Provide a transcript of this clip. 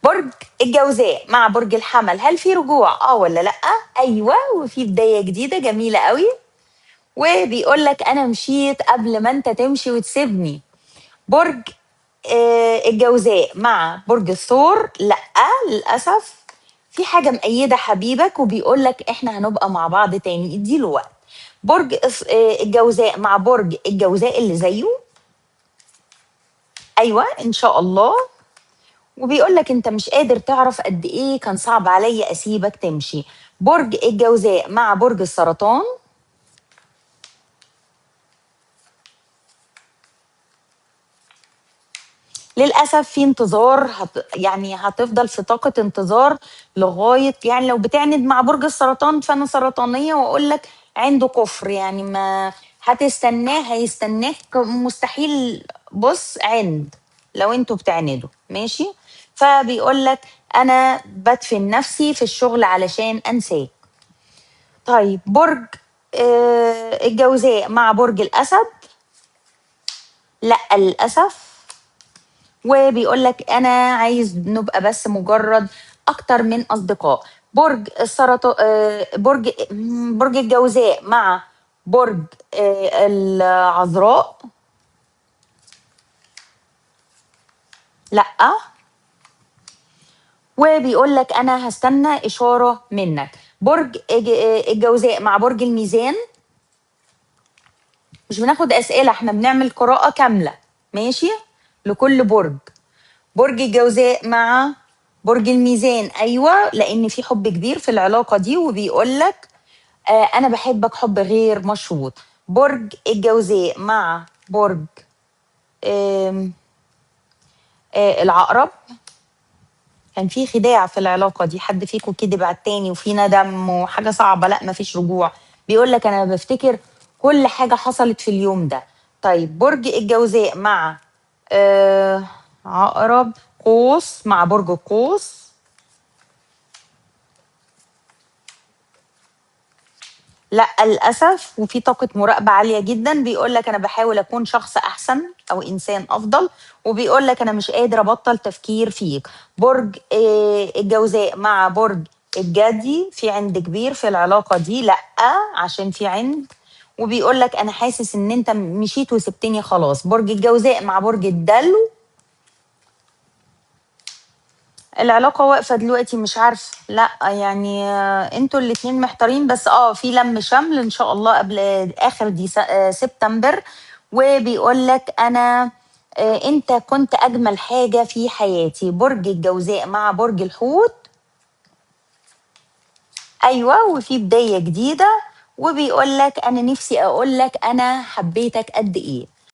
برج الجوزاء مع برج الحمل، هل في رجوع ولا لا؟ ايوه، وفي بدايه جديده جميله قوي. وبيقول لك انا مشيت قبل ما انت تمشي وتسيبني. برج الجوزاء مع برج الثور، لا للاسف. في حاجه مأيده حبيبك وبيقول لك احنا هنبقى مع بعض تاني، اديله وقت. برج الجوزاء مع برج الجوزاء اللي زيه، ايوه ان شاء الله. وبيقول لك انت مش قادر تعرف قد ايه كان صعب عليا اسيبك تمشي. برج الجوزاء مع برج السرطان، للاسف في انتظار، يعني هتفضل في طاقه انتظار لغايه، يعني لو بتعند مع برج السرطان فانا سرطانيه واقول لك عنده كفر، يعني ما هتستناه، هيستناك مستحيل. بص عند، لو انتوا بتعندوا ماشي. فبيقول لك انا بدفن نفسي في الشغل علشان انساك. طيب برج الجوزاء مع برج الاسد، لا للاسف. وبيقول لك انا عايز نبقى بس مجرد اكتر من اصدقاء. برج السرطان برج الجوزاء مع برج العذراء، لا. وبيقول لك انا هستنى اشاره منك. برج الجوزاء مع برج الميزان، مش بناخد اسئله، احنا بنعمل قراءه كامله ماشي لكل برج. برج الجوزاء مع برج الميزان، ايوه، لان في حب كبير في العلاقه دي وبيقول لك انا بحبك حب غير مشروط. برج الجوزاء مع برج آم، العقرب، كان في خداع في العلاقه دي، حد فيكم كدب على التاني وفي ندم وحاجه صعبه، لا مفيش رجوع. بيقول لك انا بفتكر كل حاجه حصلت في اليوم ده. طيب برج الجوزاء مع آه، عقرب، قوس مع برج القوس، لا للاسف. وفي طاقه مراقبه عاليه جدا، بيقول لك انا بحاول اكون شخص احسن او انسان افضل، وبيقول لك انا مش قادر ابطل تفكير فيك. برج الجوزاء مع برج الجدي، في عند كبير في العلاقه دي، لا عشان في عند. وبيقول لك انا حاسس ان انت مشيت وسبتني خلاص. برج الجوزاء مع برج الدلو، العلاقة واقفة دلوقتي، مش عارفة، لا يعني انتوا الاتنين محتارين، بس في لم شمل ان شاء الله قبل اخر دي سبتمبر. وبيقول لك انا انت كنت اجمل حاجة في حياتي. برج الجوزاء مع برج الحوت، ايوه، وفي بداية جديدة. وبيقول لك انا نفسي اقول لك انا حبيتك قد ايه.